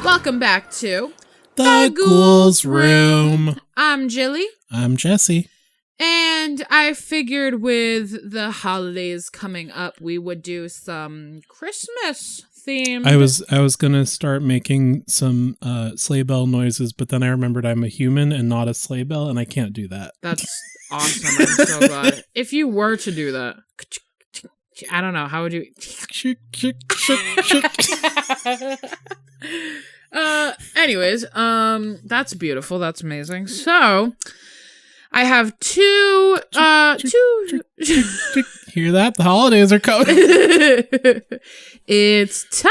Welcome back to The Ghouls Room. I'm Jilly. I'm Jessy. And I figured with the holidays coming up, we would do some Christmas themed. I was gonna start making some sleigh bell noises, but then I remembered I'm a human and not a sleigh bell, and I can't do that. That's awesome. I'm so glad. If you were to do that, I don't know, how would you? Anyways, that's beautiful. That's amazing. So, I have two. Hear that? The holidays are coming. It's time,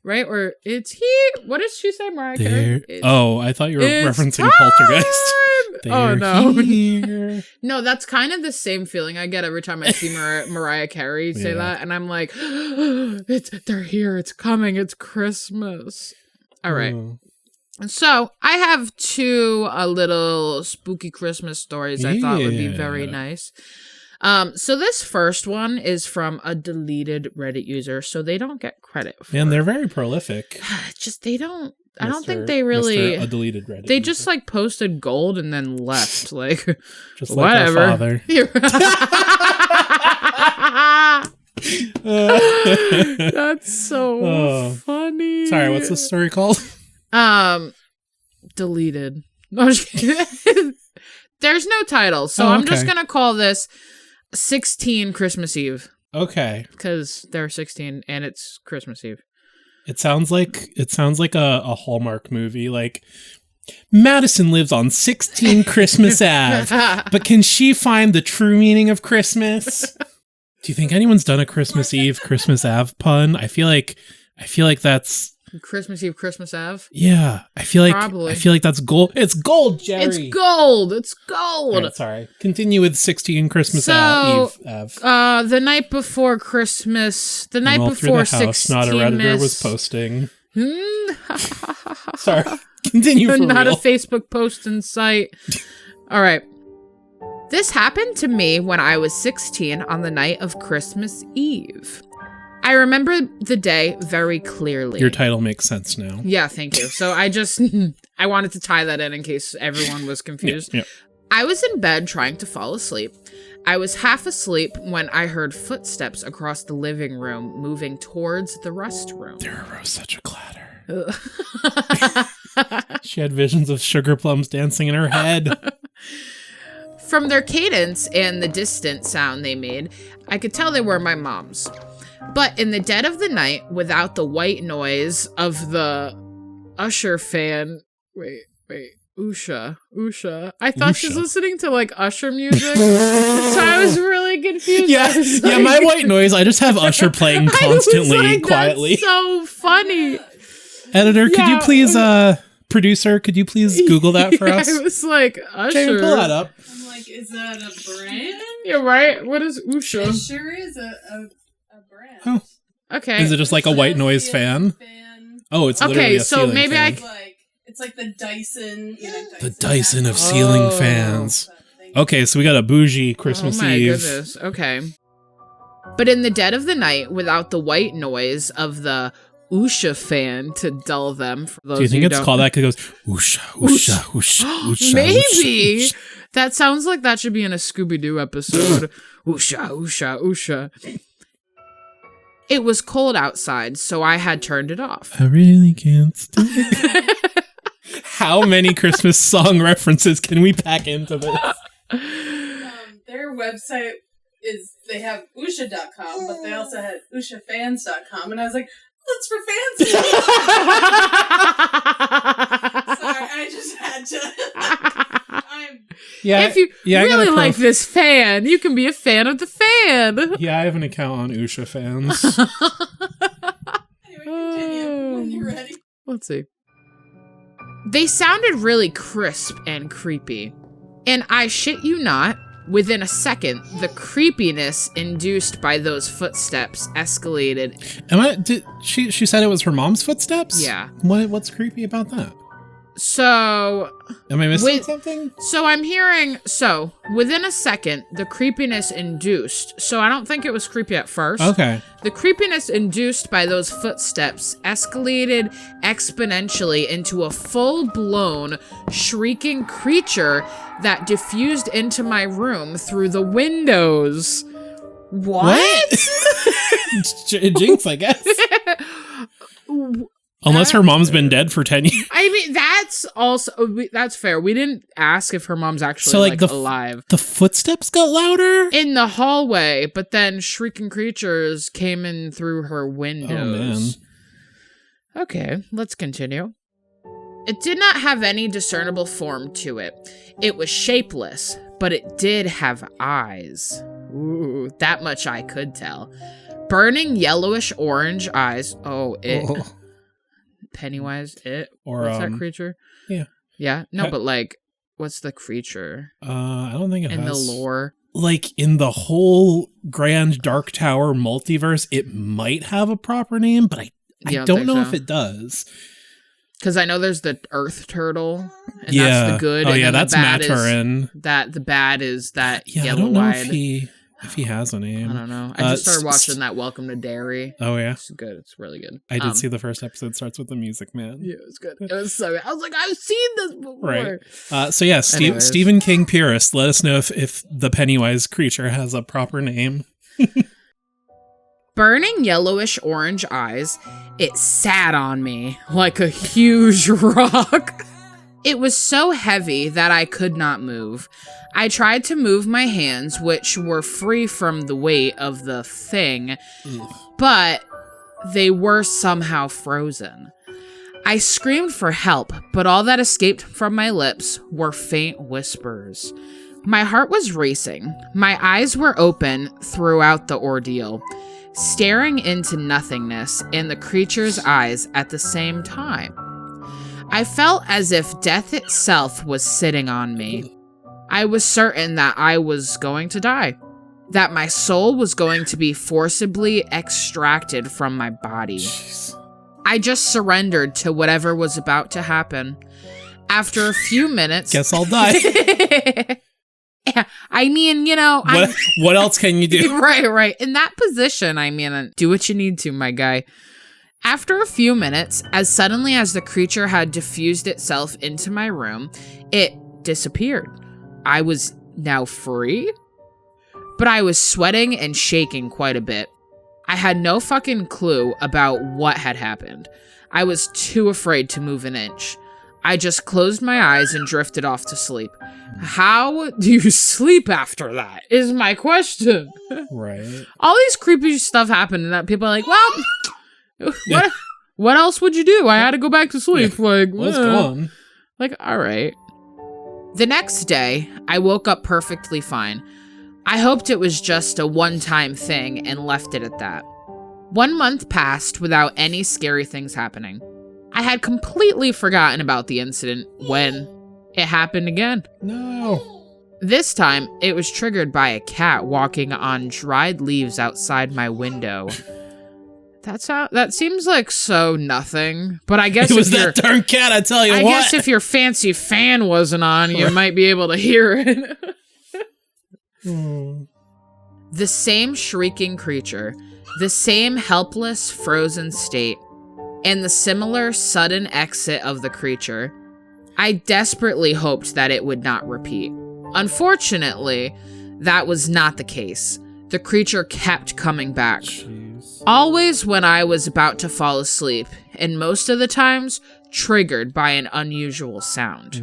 right? Or it's here. What did she say, Mariah Carey? I thought you were referencing Poltergeist. Oh no, here. No, that's kind of the same feeling I get every time I see Mariah Carey say that, and I'm like, they're here. It's coming. It's Christmas. All right. So I have two little spooky Christmas stories I thought would be very nice. So this first one is from a deleted Reddit user, so they don't get credit for it. And they're very prolific. Just they don't. I don't think they really. A deleted Reddit. They just like posted gold and then left. Like just like whatever. Our father. That's so funny. Sorry, what's this story called? Deleted. No, I'm just kidding. There's no title, so I'm just gonna call this 16 Christmas Eve. Okay. Because they're 16 and it's Christmas Eve. It sounds like a Hallmark movie. Like, Madison lives on 16 Christmas Ave, but can she find the true meaning of Christmas? Do you think anyone's done a Christmas Eve, Christmas Ave pun? I feel like that's Christmas Eve, Christmas Ave. Yeah, I feel like probably. I feel like that's gold. It's gold, Jerry. It's gold. It's gold. Right, sorry. Continue with 16 Christmas Eve. The night before Christmas. The night before 16. Not a Redditor was posting. Sorry. Continue for not real. A Facebook post in sight. All right. This happened to me when I was 16 on the night of Christmas Eve. I remember the day very clearly. Your title makes sense now. Yeah, thank you. So I wanted to tie that in case everyone was confused. Yeah. I was in bed trying to fall asleep. I was half asleep when I heard footsteps across the living room moving towards the restroom. There arose such a clatter. She had visions of sugar plums dancing in her head. From their cadence and the distant sound they made, I could tell they were my mom's. But in the dead of the night, without the white noise of the Usher fan... Wait. Usha. I thought she was listening to, like, Usher music. So I was really confused. Yeah, my white noise, I just have Usher playing constantly, quietly. That's so funny. Editor, could you please... Producer, could you please Google that for us? I was like, Usher. Jamie, pull that up. I'm like, is that a brand? You're right. What is Usha? It sure is a brand. Oh. Okay. Is it just like a white noise fan? Oh, it's literally a ceiling maybe fan. It's like the Dyson. The Dyson of ceiling fans. Okay, so we got a bougie Christmas Eve. Oh my goodness. Okay. But in the dead of the night, without the white noise of the Usha fan to dull them. For those Do you think it's called that? Because it goes Usha. Maybe. That sounds like that should be in a Scooby-Doo episode. Usha. It was cold outside, so I had turned it off. I really can't stand. How many Christmas song references can we pack into this? Their website is, they have Usha.com, but they also had UshaFans.com, and I was like, that's for fans. Sorry, I just had to. If you really like this fan, you can be a fan of the fan. Yeah, I have an account on Usha Fans. Anyway, continue when you're ready. Let's see. They sounded really crisp and creepy. And I shit you not, within a second, the creepiness induced by those footsteps escalated. She said it was her mom's footsteps? Yeah. What's creepy about that? So... Am I missing something? So I'm hearing... So, within a second, the creepiness induced... So I don't think it was creepy at first. Okay. The creepiness induced by those footsteps escalated exponentially into a full-blown, shrieking creature that diffused into my room through the windows. What? Jinx, I guess. Unless her mom's been dead for 10 years. I mean, that's fair. We didn't ask if her mom's actually alive. The footsteps got louder? In the hallway, but then shrieking creatures came in through her windows. Oh, man. Okay, let's continue. It did not have any discernible form to it. It was shapeless, but it did have eyes. Ooh, that much I could tell. Burning yellowish orange eyes. Oh. Pennywise, or what's that creature? Yeah. Yeah? No, but like, what's the creature? I don't think it in has. the lore. Like, in the whole Grand Dark Tower multiverse, it might have a proper name, but I don't know if it does. Because I know there's the Earth Turtle, and that's the good. Oh, and yeah, that's Maturin. The bad is that yellow-eyed. I don't know if he has a name. I don't know. I just started watching that Welcome to Derry. Oh, yeah? It's good. It's really good. I did see the first episode. Starts with the music, man. Yeah, it was good. It was so good. I was like, I've seen this before. Right. So, yeah, Stephen King purist, let us know if the Pennywise creature has a proper name. Burning yellowish orange eyes, it sat on me like a huge rock. It was so heavy that I could not move. I tried to move my hands, which were free from the weight of the thing, but they were somehow frozen. I screamed for help, but all that escaped from my lips were faint whispers. My heart was racing. My eyes were open throughout the ordeal, staring into nothingness and the creature's eyes at the same time. I felt as if death itself was sitting on me. I was certain that I was going to die, that my soul was going to be forcibly extracted from my body. Jeez. I just surrendered to whatever was about to happen. After a few minutes... Guess I'll die. Yeah, I mean, what else can you do? Right. In that position, I mean, do what you need to, my guy. After a few minutes, as suddenly as the creature had diffused itself into my room, it disappeared. I was now free, but I was sweating and shaking quite a bit. I had no fucking clue about what had happened. I was too afraid to move an inch. I just closed my eyes and drifted off to sleep. How do you sleep after that, is my question. Right. All these creepy stuff happened and that people are like, well, what else would you do? I had to go back to sleep. Yeah. Like, what's going on? Like, all right. The next day, I woke up perfectly fine. I hoped it was just a one-time thing and left it at that. 1 month passed without any scary things happening. I had completely forgotten about the incident when it happened again. No. This time, it was triggered by a cat walking on dried leaves outside my window. That seems like so nothing, but I guess it was that darn cat, I tell you what. I guess if your fancy fan wasn't on, you might be able to hear it. The same shrieking creature, the same helpless, frozen state, and the similar sudden exit of the creature. I desperately hoped that it would not repeat. Unfortunately, that was not the case. The creature kept coming back. Jeez. Always when I was about to fall asleep, and most of the times triggered by an unusual sound.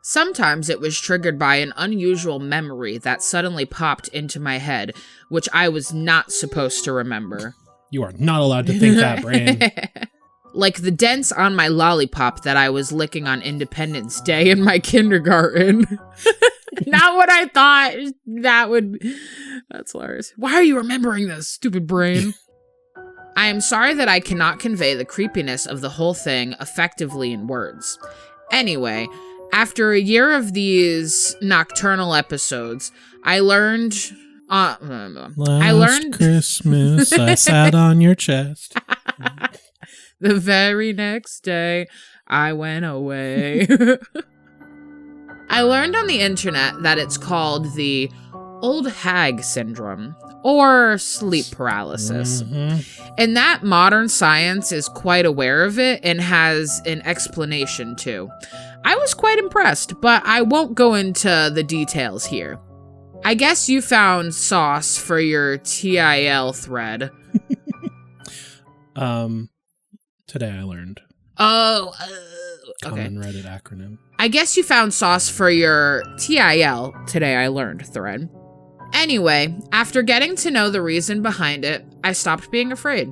Sometimes it was triggered by an unusual memory that suddenly popped into my head, which I was not supposed to remember. You are not allowed to think that, brain. Like the dents on my lollipop that I was licking on Independence Day in my kindergarten. Not what I thought that would... That's hilarious. Why are you remembering this, stupid brain? I am sorry that I cannot convey the creepiness of the whole thing effectively in words. Anyway, after a year of these nocturnal episodes, I learned... Last Christmas, I sat on your chest. The very next day, I went away. I learned on the internet that it's called the old hag syndrome or sleep paralysis, and that modern science is quite aware of it and has an explanation too. I was quite impressed, but I won't go into the details here. I guess you found sauce for your TIL thread. Today I learned. Oh, okay. Common Reddit acronym. I guess you found sauce for your TIL today I learned thread. Anyway, after getting to know the reason behind it, I stopped being afraid.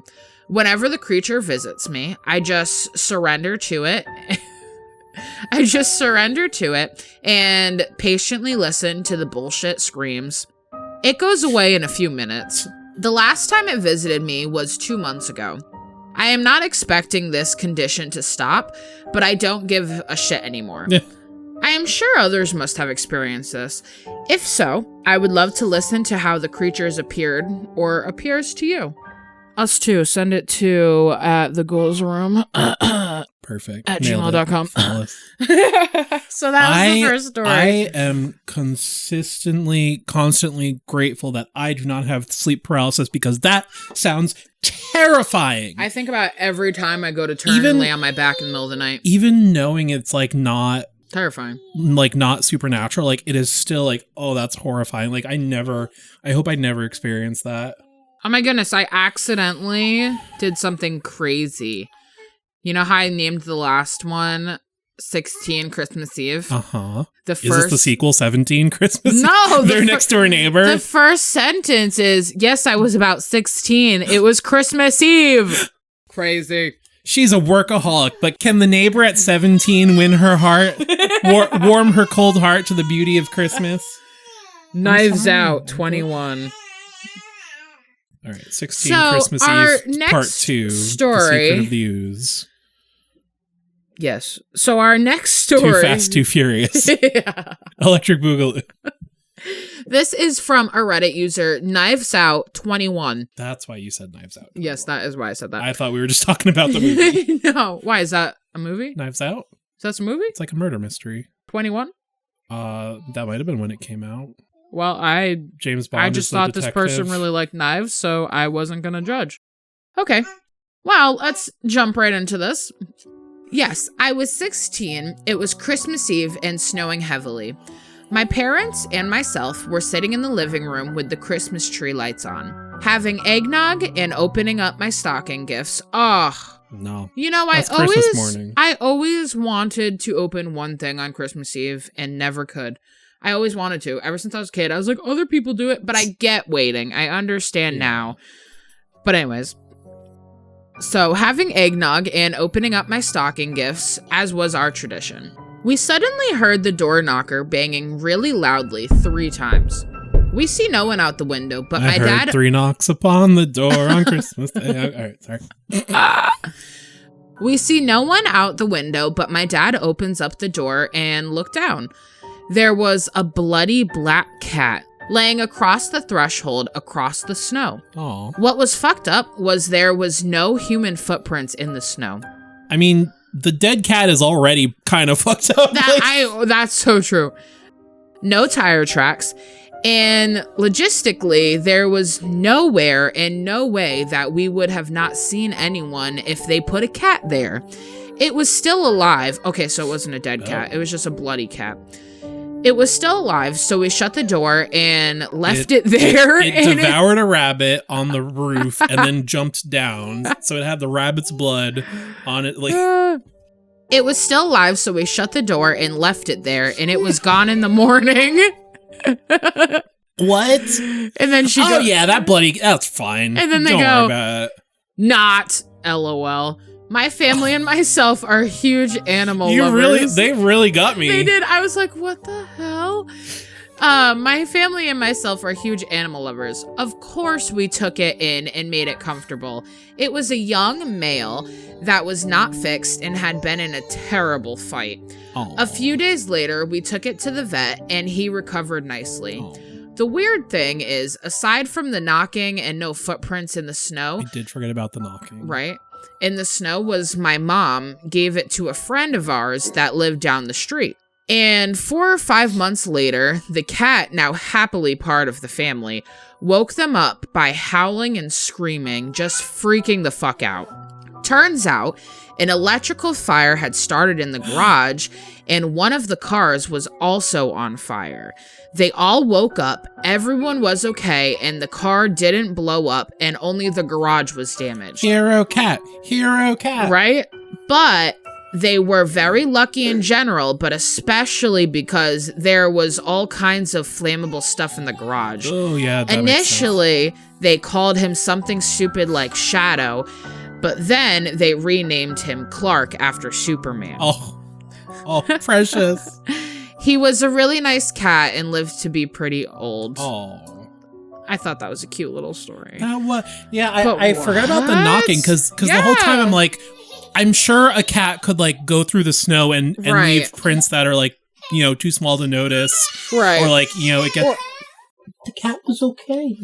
Whenever the creature visits me, I just surrender to it. And patiently listen to the bullshit screams. It goes away in a few minutes. The last time it visited me was 2 months ago. I am not expecting this condition to stop, but I don't give a shit anymore. Yeah. I am sure others must have experienced this. If so, I would love to listen to how the creatures appeared or appears to you. Us too. Send it to the goals room. Perfect. At Nailed gmail.com. So that was the first story. I am constantly grateful that I do not have sleep paralysis because that sounds terrifying. I think about every time I go to turn and lay on my back in the middle of the night. Even knowing it's like not terrifying, like not supernatural, like it is still like, oh, that's horrifying. Like I hope I never experience that. Oh my goodness, I accidentally did something crazy. You know how I named the last one 16 Christmas Eve? Uh-huh. Is this the sequel, 17 Christmas? No. Their next door neighbor? The first sentence is, yes, I was about 16. It was Christmas Eve. Crazy. She's a workaholic, but can the neighbor at 17 win her heart? Warm her cold heart to the beauty of Christmas? Knives Out, 21. All right, 16 Christmas Eve, part 2, story, The Secret of the Ooze. Yes. So our next story... Too Fast, Too Furious. Yeah. Electric Boogaloo. This is from a Reddit user, Knives Out 21. That's why you said Knives Out. Yes, that is why I said that. I thought we were just talking about the movie. No. Why? Is that a movie? Knives Out? So that's a movie? It's like a murder mystery. 21? That might have been when it came out. Well, James Bond. I just thought this person really liked knives, so I wasn't going to judge. Okay. Well, let's jump right into this. Yes, I was 16. It was Christmas Eve and snowing heavily. My parents and myself were sitting in the living room with the Christmas tree lights on, having eggnog and opening up my stocking gifts. Oh, no. You know, I always wanted to open one thing on Christmas Eve and never could. I always wanted to. Ever since I was a kid, I was like, other people do it, but I get waiting. I understand now. But anyways, so having eggnog and opening up my stocking gifts, as was our tradition. We suddenly heard the door knocker banging really loudly 3 times. We see no one out the window, but my dad... 3 knocks upon the door on Christmas Day. All right, sorry. We see no one out the window, but my dad opens up the door and looked down. There was a bloody black cat laying across the threshold across the snow. Aww. What was fucked up was there was no human footprints in the snow. I mean, the dead cat is already kind of fucked up. That's so true. No tire tracks. And logistically, there was nowhere and no way that we would have not seen anyone if they put a cat there. It was still alive. Okay, so it wasn't a dead cat. It was just a bloody cat. It was still alive, so we shut the door and left it there. It devoured a rabbit on the roof and then jumped down. So it had the rabbit's blood on it. It was still alive, so we shut the door and left it there, and it was gone in the morning. What? And then she goes, yeah, that's fine. And then they Don't go, worry about it. Not, LOL. My family and myself are huge animal lovers. They really got me. They did. I was like, what the hell? My family and myself are huge animal lovers. Of course we took it in and made it comfortable. It was a young male that was not fixed and had been in a terrible fight. Aww. A few days later, we took it to the vet and he recovered nicely. Aww. The weird thing is, aside from the knocking and no footprints in the snow... I did forget about the knocking. Right? in the snow was my mom gave it to a friend of ours that lived down the street. And 4 or 5 months later, the cat, now happily part of the family, woke them up by howling and screaming, just freaking the fuck out. Turns out, an electrical fire had started in the garage, and one of the cars was also on fire. They all woke up, everyone was okay, and the car didn't blow up, and only the garage was damaged. Hero cat. Right? But they were very lucky in general, but especially because there was all kinds of flammable stuff in the garage. Oh, yeah. Initially, they called him something stupid like Shadow, but then they renamed him Clark after Superman. Oh, precious. He was a really nice cat and lived to be pretty old. Oh. I thought that was a cute little story. I forgot about the knocking because the whole time I'm like, I'm sure a cat could like go through the snow and leave prints that are like, too small to notice. Right. Or like, it gets... The cat was okay.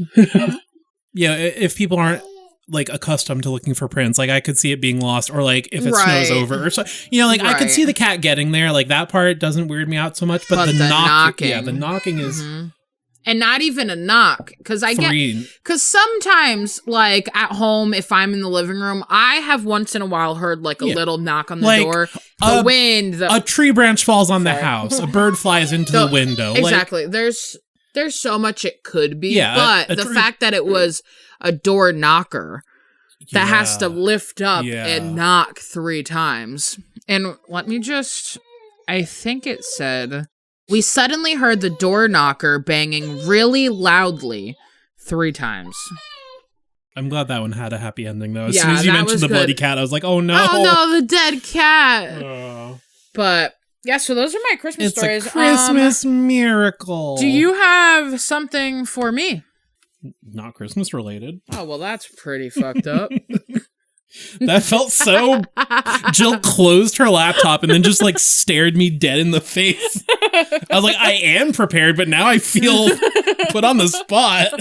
If people aren't like accustomed to looking for prints, like I could see it being lost, or like if it snows over or so, I could see the cat getting there. Like that part doesn't weird me out so much, but the knocking. Yeah, the knocking is... Mm-hmm. And not even a knock, because because sometimes, like, at home, if I'm in the living room, I have once in a while heard, like, a little knock on the door. The wind. A tree branch falls on the house. A bird flies into the window. Exactly. Like, there's so much it could be, but the fact that it was a door knocker that has to lift up and knock 3 times. And let me just... I think it said... We suddenly heard the door knocker banging really loudly 3 times. I'm glad that one had a happy ending, though. As soon as you mentioned the bloody cat, I was like, oh no. Oh no, the dead cat. But, yeah, so those are my Christmas stories. It's a Christmas miracle. Do you have something for me? Not Christmas related. Oh, well, that's pretty fucked up. That felt so... Jill closed her laptop and then just like stared me dead in the face. I was like, I am prepared, but now I feel put on the spot.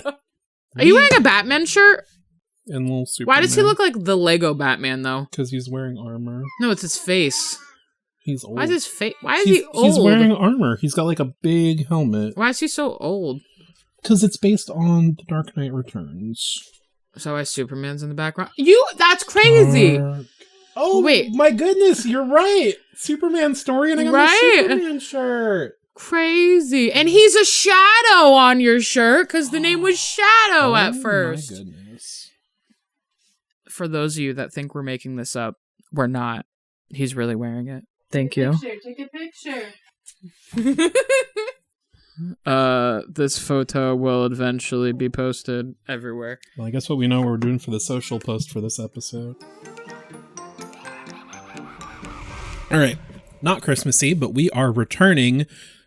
Are you wearing a Batman shirt? And little Superman. Why does he look like the Lego Batman, though? Because he's wearing armor. No, it's his face. He's old. Why is his face? Why is he old? He's wearing armor. He's got like a big helmet. Why is he so old? Because it's based on The Dark Knight Returns. So why Superman's in the background? That's crazy. Oh, wait. My goodness, you're right. Superman story and I got my Superman shirt. Crazy. And he's a Shadow on your shirt because the name was Shadow at first. My goodness. For those of you that think we're making this up, we're not. He's really wearing it. Thank you. Take a picture. This photo will eventually be posted everywhere. Well, I guess what we know we're doing for the social post for this episode. All right, not Christmassy, but we are returning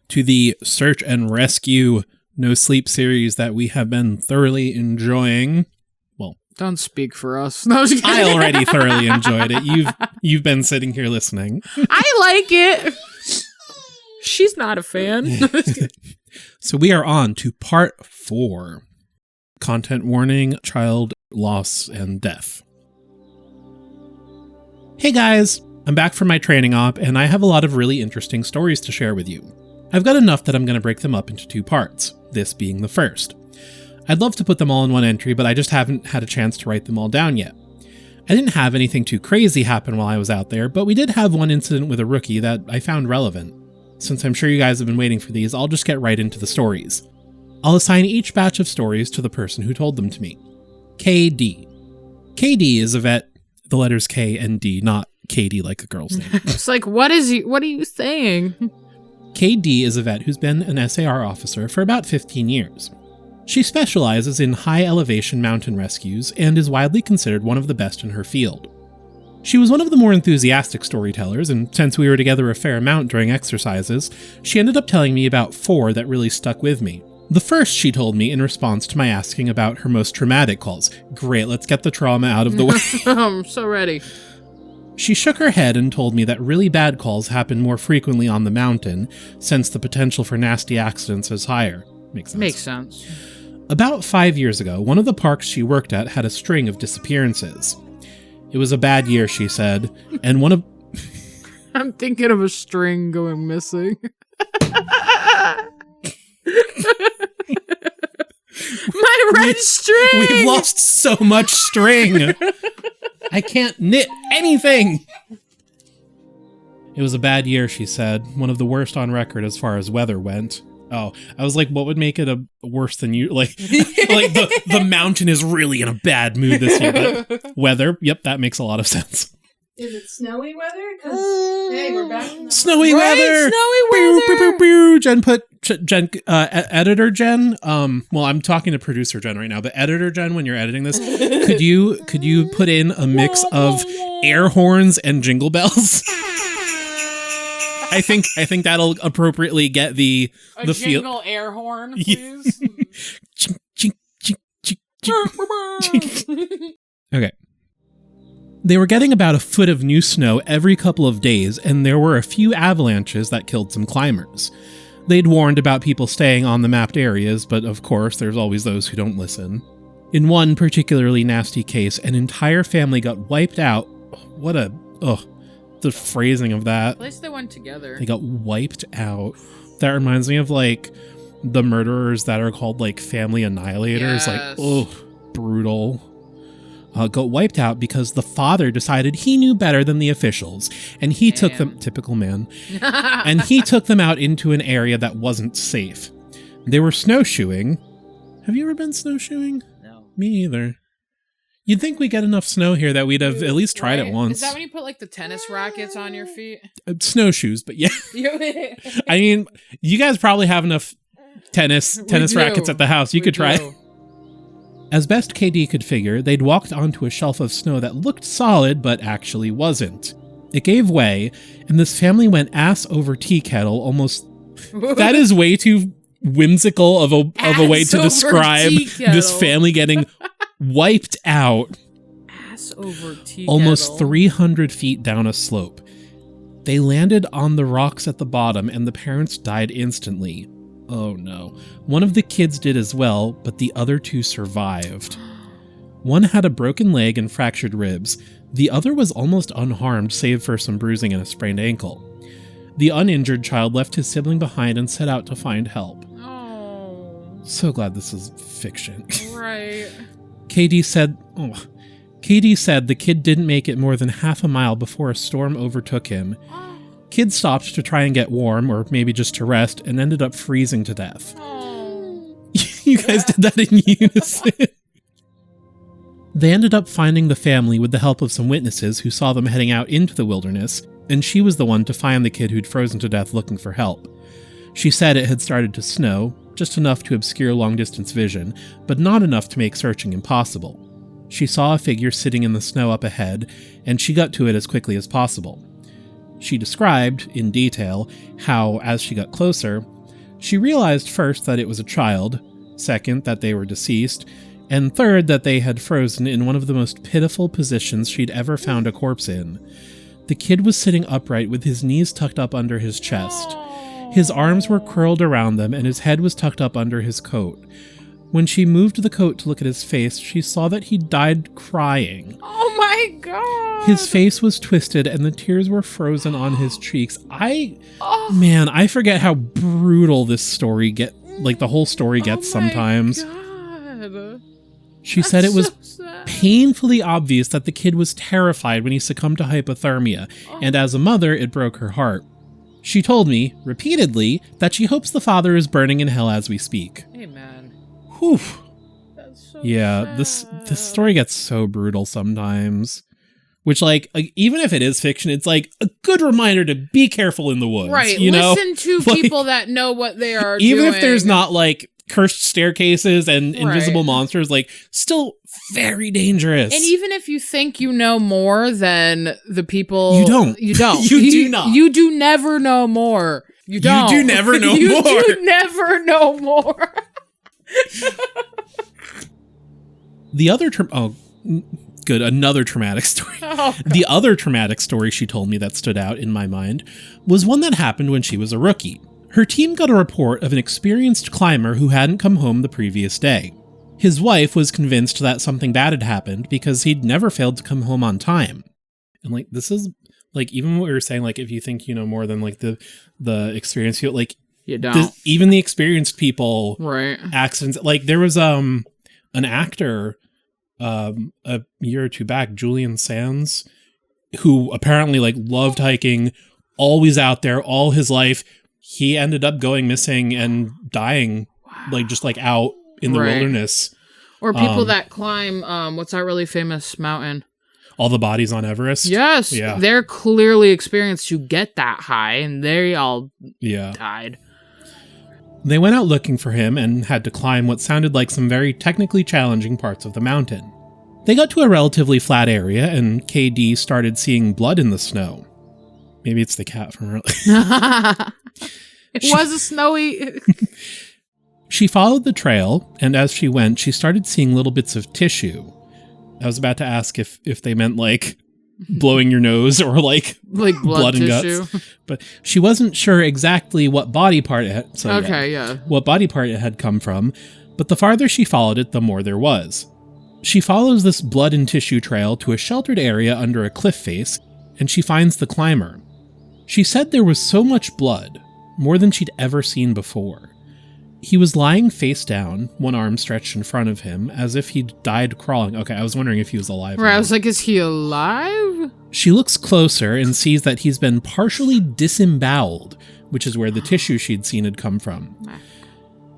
to the Search and Rescue No Sleep series that we have been thoroughly enjoying. Well, don't speak for us. No, I already thoroughly enjoyed it. You've been sitting here listening. I like it. She's not a fan. So we are on to part 4. Content warning, child loss and death. Hey guys, I'm back from my training op and I have a lot of really interesting stories to share with you. I've got enough that I'm going to break them up into 2 parts, this being the first. I'd love to put them all in one entry, but I just haven't had a chance to write them all down yet. I didn't have anything too crazy happen while I was out there, but we did have one incident with a rookie that I found relevant. Since I'm sure you guys have been waiting for these, I'll just get right into the stories. I'll assign each batch of stories to the person who told them to me. KD. KD is a vet, the letters K and D, not Katie like a girl's name. It's like, what are you saying? KD is a vet who's been an SAR officer for about 15 years. She specializes in high-elevation mountain rescues and is widely considered one of the best in her field. She was one of the more enthusiastic storytellers, and since we were together a fair amount during exercises, she ended up telling me about 4 that really stuck with me. The first she told me in response to my asking about her most traumatic calls. Great, let's get the trauma out of the way. I'm so ready. She shook her head and told me that really bad calls happen more frequently on the mountain, since the potential for nasty accidents is higher. Makes sense. Makes sense. About 5 years ago, one of the parks she worked at had a string of disappearances. It was a bad year, she said, and one of... I'm thinking of a string going missing. My red string! We've lost so much string. I can't knit anything. It was a bad year, she said. One of the worst on record as far as weather went. Oh, I was like, what would make it a worse than you? Like the mountain is really in a bad mood this year. But weather, yep, that makes a lot of sense. Is it snowy weather? Because, hey, we're back in the Snowy Right? weather! Snowy weather! Jen put, editor Jen, well, I'm talking to producer Jen right now, but editor Jen, when you're editing this, could you put in a mix of air horns and jingle bells? I think that'll appropriately get the feel. Jingle air horn, please. Okay. They were getting about a foot of new snow every couple of days, and there were a few avalanches that killed some climbers. They'd warned about people staying on the mapped areas, but of course, there's always those who don't listen. In one particularly nasty case, an entire family got wiped out. The phrasing of that. At least they went together. They got wiped out. That reminds me of, like, the murderers that are called, like, family annihilators. Yes. Like, brutal. Got wiped out because the father decided he knew better than the officials, and he took them, typical man, and he took them out into an area that wasn't safe. They were snowshoeing. Have you ever been snowshoeing? No. Me either. You'd think we get enough snow here that we'd have at least tried it once. Is that when you put like the tennis rackets on your feet? Snowshoes, but yeah. I mean, you guys probably have enough tennis rackets at the house. You could try it. As best KD could figure, they'd walked onto a shelf of snow that looked solid, but actually wasn't. It gave way, and this family went ass over tea kettle almost... That is way too whimsical of a way to describe this family getting wiped out. Ass over tea almost kettle. 300 feet down a slope. They landed on the rocks at the bottom, and the parents died instantly. Oh no. One of the kids did as well, but the other two survived. One had a broken leg and fractured ribs. The other was almost unharmed, save for some bruising and a sprained ankle. The uninjured child left his sibling behind and set out to find help. Oh. So glad this is fiction. Right. KD said the kid didn't make it more than half a mile before a storm overtook him. Kid stopped to try and get warm, or maybe just to rest, and ended up freezing to death. Oh. You guys did that in unison. They ended up finding the family with the help of some witnesses who saw them heading out into the wilderness, and she was the one to find the kid who'd frozen to death looking for help. She said it had started to snow, just enough to obscure long-distance vision, but not enough to make searching impossible. She saw a figure sitting in the snow up ahead, and she got to it as quickly as possible. She described, in detail, how, as she got closer, she realized first that it was a child, second that they were deceased, and third that they had frozen in one of the most pitiful positions she'd ever found a corpse in. The kid was sitting upright with his knees tucked up under his chest. His arms were curled around them and his head was tucked up under his coat. When she moved the coat to look at his face, she saw that he died crying. Oh my god. His face was twisted and the tears were frozen on his cheeks. I forget how brutal this story the whole story gets sometimes. God. She said it was painfully obvious that the kid was terrified when he succumbed to hypothermia, and as a mother, it broke her heart. She told me, repeatedly, that she hopes the father is burning in hell as we speak. Amen. Whew. That's so Yeah, sad. this story gets so brutal sometimes. Which, like, even if it is fiction, it's like a good reminder to be careful in the woods. Right. You know? Listen to Like, people that know what they are even doing. if there's not, like, cursed staircases and invisible monsters, like, still very dangerous. And even if you think you know more than the people... You don't. You don't. You do not. You do never know more. You don't. You do never know more. You do never know more. The other... Good, another traumatic story. Oh, the other traumatic story she told me that stood out in my mind was one that happened when she was a rookie. Her team got a report of an experienced climber who hadn't come home the previous day. His wife was convinced that something bad had happened because he'd never failed to come home on time. And like, this is like, even what we were saying, like, if you think you know more than like the experience, like, you don't. Even the experienced people, right? Accidents. Like, there was an actor a year or two back, Julian Sands, who apparently like loved hiking, always out there all his life. He ended up going missing and dying, like just like out in the wilderness. Or people that climb, what's that really famous mountain? All the bodies on Everest. Yes. Yeah. They're clearly experienced to get that high, and they all died. They went out looking for him and had to climb what sounded like some very technically challenging parts of the mountain. They got to a relatively flat area, and KD started seeing blood in the snow. Maybe it's the cat from earlier. It was a snowy... She followed the trail, and as she went, she started seeing little bits of tissue. I was about to ask if they meant, like, blowing your nose or, like blood and tissue. Guts. But she wasn't sure exactly what body part it had, what body part it had come from, but the farther she followed it, the more there was. She follows this blood and tissue trail to a sheltered area under a cliff face, and she finds the climber. She said there was so much blood, more than she'd ever seen before. He was lying face down, one arm stretched in front of him, as if he'd died crawling. Okay, I was wondering if he was alive. Right, I was like, is he alive? She looks closer and sees that he's been partially disemboweled, which is where the tissue she'd seen had come from.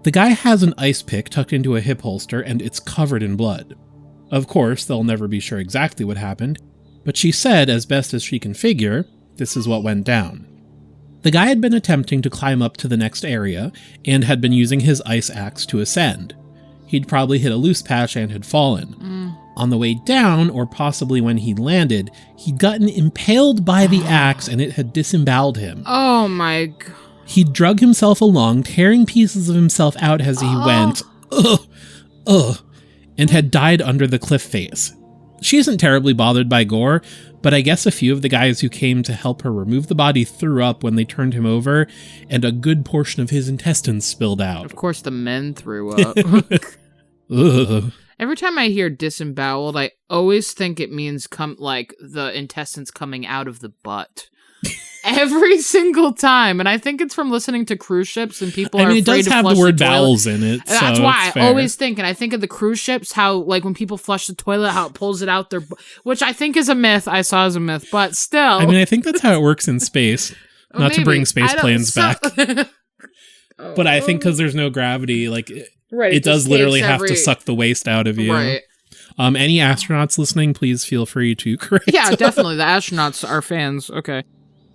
The guy has an ice pick tucked into a hip holster, and it's covered in blood. Of course, they'll never be sure exactly what happened, but she said, as best as she can figure, this is what went down. The guy had been attempting to climb up to the next area, and had been using his ice axe to ascend. He'd probably hit a loose patch and had fallen. On the way down, or possibly when he landed, he'd gotten impaled by the axe and it had disemboweled him. Oh my god. He drug himself along, tearing pieces of himself out as he went, and had died under the cliff face. She isn't terribly bothered by gore, but I guess a few of the guys who came to help her remove the body threw up when they turned him over, and a good portion of his intestines spilled out. Of course the men threw up. Every time I hear disemboweled, I always think it means the intestines coming out of the butt. Every single time. And I think it's from listening to cruise ships and people are afraid to flush the toilet. It does have the word bowels in it. So that's why I always think, and I think of the cruise ships, how like when people flush the toilet, how it pulls it out their which I think is a myth. I saw as a myth, but still. I mean, I think that's how it works in space. Not to bring space planes back. But I think because there's no gravity, like it does literally have to suck the waste out of you. Right. Any astronauts listening, please feel free to correct. Yeah, definitely. The astronauts are fans. Okay.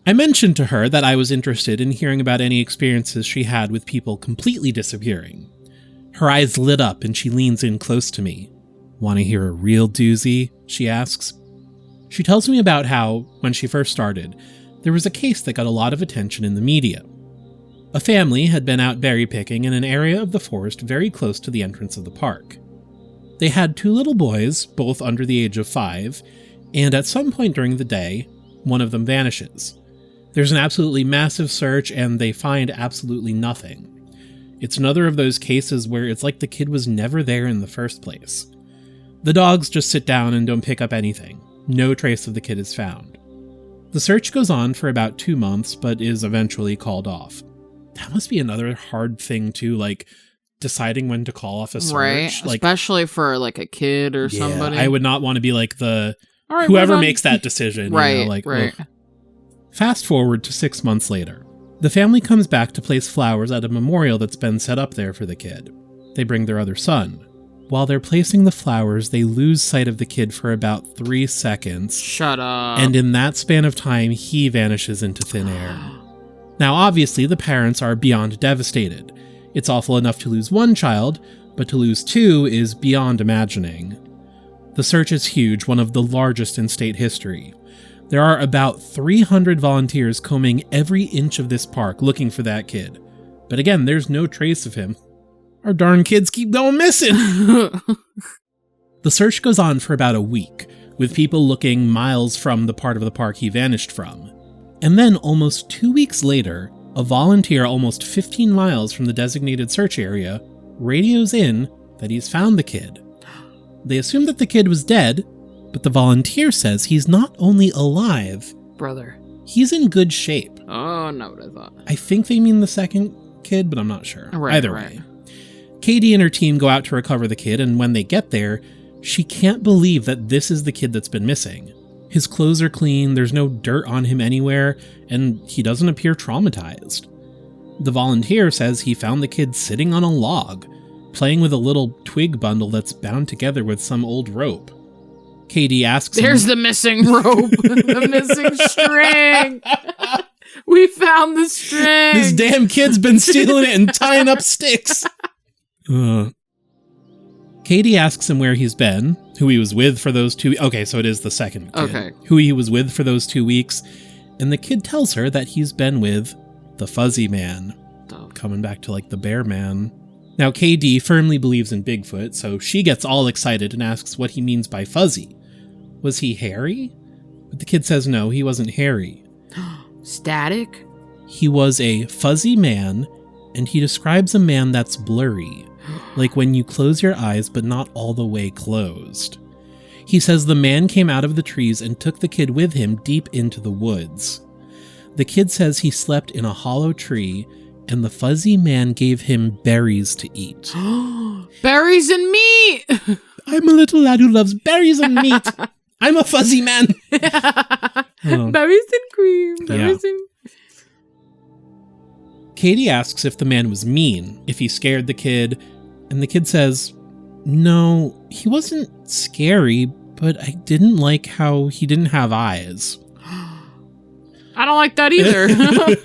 I mentioned to her that I was interested in hearing about any experiences she had with people completely disappearing. Her eyes lit up and she leans in close to me. Want to hear a real doozy? She asks. She tells me about how, when she first started, there was a case that got a lot of attention in the media. A family had been out berry picking in an area of the forest very close to the entrance of the park. They had 2 little boys, both under the age of 5, and at some point during the day, one of them vanishes. There's an absolutely massive search, and they find absolutely nothing. It's another of those cases where it's like the kid was never there in the first place. The dogs just sit down and don't pick up anything. No trace of the kid is found. The search goes on for about 2 months, but is eventually called off. That must be another hard thing, too, like, deciding when to call off a search. Right, like, especially for, like, a kid or somebody. I would not want to be, like, whoever makes that decision. Right, you know, like, right. Ugh. Fast forward to 6 months later. The family comes back to place flowers at a memorial that's been set up there for the kid. They bring their other son. While they're placing the flowers, they lose sight of the kid for about 3 seconds. Shut up. And in that span of time, he vanishes into thin air. Now, obviously, the parents are beyond devastated. It's awful enough to lose 1 child, but to lose 2 is beyond imagining. The search is huge, one of the largest in state history. There are about 300 volunteers combing every inch of this park looking for that kid. But again, there's no trace of him. Our darn kids keep going missing! The search goes on for about a week, with people looking miles from the part of the park he vanished from. And then, almost 2 weeks later, a volunteer almost 15 miles from the designated search area radios in that he's found the kid. They assume that the kid was dead, but the volunteer says he's not only alive, brother, he's in good shape. Oh, not what I thought. I think they mean the second kid, but I'm not sure. Right, Either way. Katie and her team go out to recover the kid, and when they get there, she can't believe that this is the kid that's been missing. His clothes are clean, there's no dirt on him anywhere, and he doesn't appear traumatized. The volunteer says he found the kid sitting on a log, playing with a little twig bundle that's bound together with some old rope. Katie asks There's the missing rope. The missing string. We found the string. This damn kid's been stealing it and tying up sticks. Katie asks him where he's been, who he was with for those 2 weeks. Okay, so it is the second kid. Okay. Who he was with for those 2 weeks. And the kid tells her that he's been with the fuzzy man. Coming back to like the bear man. Now, KD firmly believes in Bigfoot, so she gets all excited and asks what he means by fuzzy. Was he hairy? But the kid says no, he wasn't hairy. Static? He was a fuzzy man, and he describes a man that's blurry, like when you close your eyes but not all the way closed. He says the man came out of the trees and took the kid with him deep into the woods. The kid says he slept in a hollow tree, and the fuzzy man gave him berries to eat. Berries and meat! I'm a little lad who loves berries and meat. I'm a fuzzy man. Oh. Berries and cream. Berries and... Katie asks if the man was mean, if he scared the kid, and the kid says, no, he wasn't scary, but I didn't like how he didn't have eyes. I don't like that either.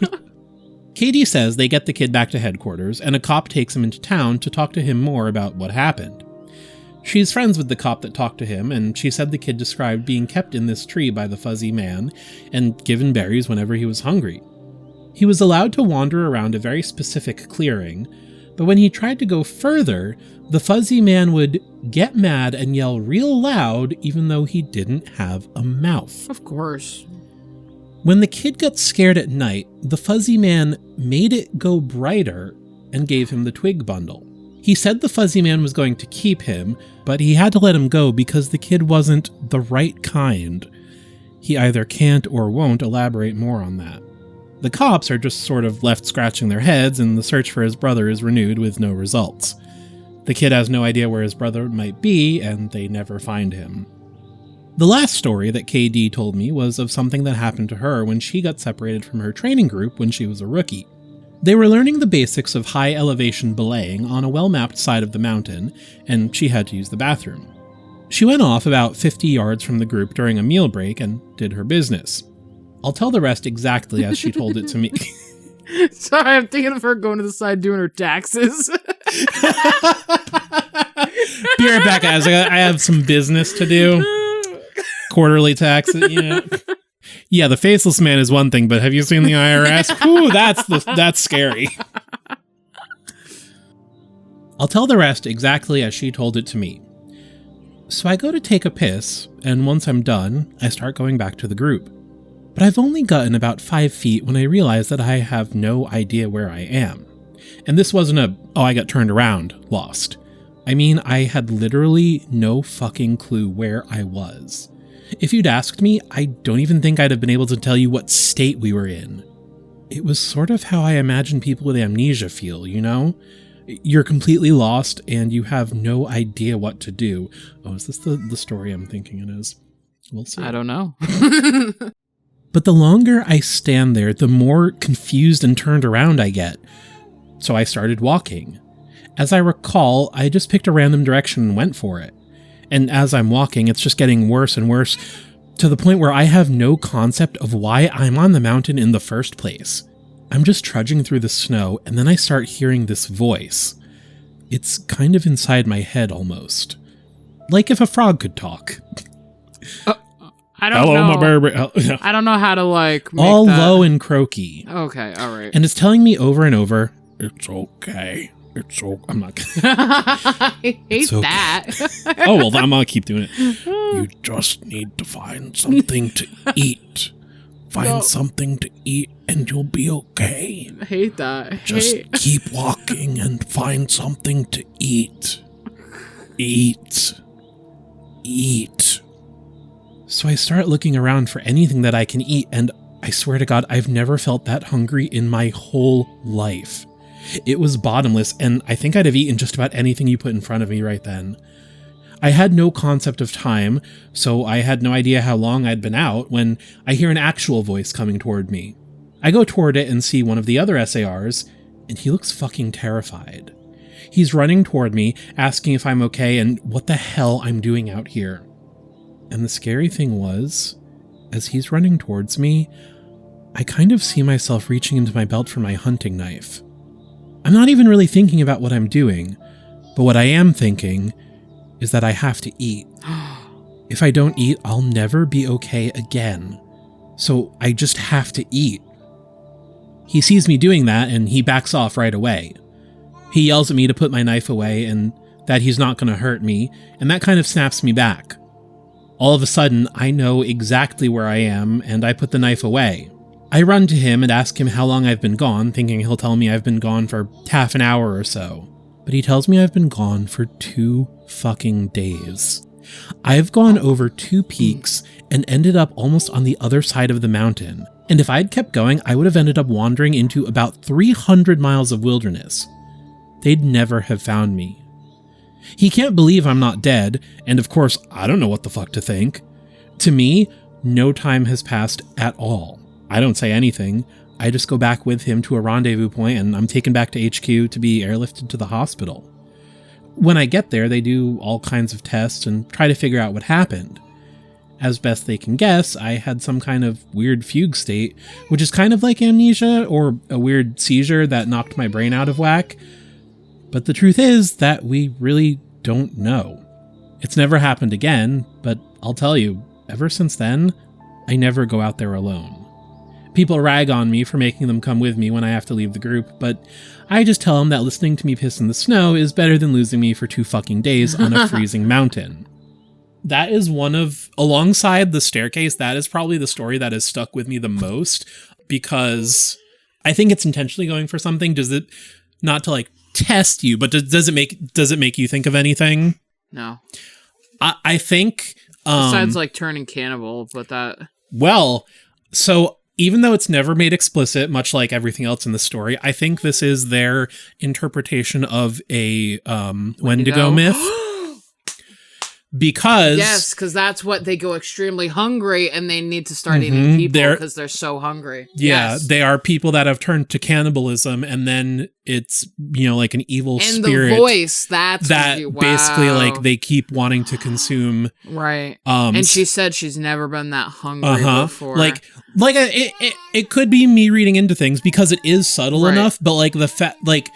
Katie says they get the kid back to headquarters, and a cop takes him into town to talk to him more about what happened. She's friends with the cop that talked to him, and she said the kid described being kept in this tree by the fuzzy man and given berries whenever he was hungry. He was allowed to wander around a very specific clearing, but when he tried to go further, the fuzzy man would get mad and yell real loud even though he didn't have a mouth. Of course. When the kid got scared at night, the fuzzy man made it go brighter and gave him the twig bundle. He said the fuzzy man was going to keep him, but he had to let him go because the kid wasn't the right kind. He either can't or won't elaborate more on that. The cops are just sort of left scratching their heads, and the search for his brother is renewed with no results. The kid has no idea where his brother might be, and they never find him. The last story that KD told me was of something that happened to her when she got separated from her training group when she was a rookie. They were learning the basics of high elevation belaying on a well-mapped side of the mountain, and she had to use the bathroom. She went off about 50 yards from the group during a meal break and did her business. I'll tell the rest exactly as she told it to me. Sorry, I'm thinking of her going to the side doing her taxes. Be right back, guys. I have some business to do. Quarterly taxes, yeah. Yeah, the faceless man is one thing, but have you seen the IRS? Ooh, that's scary. I'll tell the rest exactly as she told it to me. So I go to take a piss, and once I'm done, I start going back to the group. But I've only gotten about 5 feet when I realize that I have no idea where I am. And this wasn't I got turned around, lost. I mean, I had literally no fucking clue where I was. If you'd asked me, I don't even think I'd have been able to tell you what state we were in. It was sort of how I imagine people with amnesia feel, you know? You're completely lost and you have no idea what to do. Oh, is this the story I'm thinking it is? We'll see. I don't know. But the longer I stand there, the more confused and turned around I get. So I started walking. As I recall, I just picked a random direction and went for it. And as I'm walking, it's just getting worse and worse, to the point where I have no concept of why I'm on the mountain in the first place. I'm just trudging through the snow, and then I start hearing this voice. It's kind of inside my head almost. Like if a frog could talk. I don't know. My baby. I don't know how to make all that. Low and croaky. Okay, all right. And it's telling me over and over, it's okay. It's so I'm not I hate okay. that. Oh, well, I'm gonna keep doing it. You just need to find something to eat. Find something to eat and you'll be okay. I hate that. Just keep walking and find something to eat. Eat. Eat. So I start looking around for anything that I can eat, and I swear to God, I've never felt that hungry in my whole life. It was bottomless, and I think I'd have eaten just about anything you put in front of me right then. I had no concept of time, so I had no idea how long I'd been out when I hear an actual voice coming toward me. I go toward it and see one of the other SARs, and he looks fucking terrified. He's running toward me, asking if I'm okay and what the hell I'm doing out here. And the scary thing was, as he's running towards me, I kind of see myself reaching into my belt for my hunting knife. I'm not even really thinking about what I'm doing, but what I am thinking is that I have to eat. If I don't eat, I'll never be okay again. So I just have to eat. He sees me doing that and he backs off right away. He yells at me to put my knife away and that he's not going to hurt me, and that kind of snaps me back. All of a sudden, I know exactly where I am and I put the knife away. I run to him and ask him how long I've been gone, thinking he'll tell me I've been gone for half an hour or so. But he tells me I've been gone for 2 fucking days. I've gone over 2 peaks and ended up almost on the other side of the mountain. And if I'd kept going, I would have ended up wandering into about 300 miles of wilderness. They'd never have found me. He can't believe I'm not dead, and of course, I don't know what the fuck to think. To me, no time has passed at all. I don't say anything. I just go back with him to a rendezvous point, and I'm taken back to HQ to be airlifted to the hospital. When I get there, they do all kinds of tests and try to figure out what happened. As best they can guess, I had some kind of weird fugue state, which is kind of like amnesia or a weird seizure that knocked my brain out of whack. But the truth is that we really don't know. It's never happened again, but I'll tell you, ever since then, I never go out there alone. People rag on me for making them come with me when I have to leave the group, but I just tell them that listening to me piss in the snow is better than losing me for 2 fucking days on a freezing mountain. That is one of, alongside the staircase, that is probably the story that has stuck with me the most, because I think it's intentionally going for something. Does it, not to like test you, but does it make you think of anything? No. I think besides like turning cannibal, but that. Well, so even though it's never made explicit, much like everything else in the story, I think this is their interpretation of a Wendigo myth. Because yes, because that's what they go extremely hungry and they need to start eating people because they're so hungry. Yeah, yes. They are people that have turned to cannibalism, and then it's, you know, like an evil and spirit. And the voice, that's that basically like they keep wanting to consume. Right. And she said she's never been that hungry before. Like it could be me reading into things because it is subtle enough, but like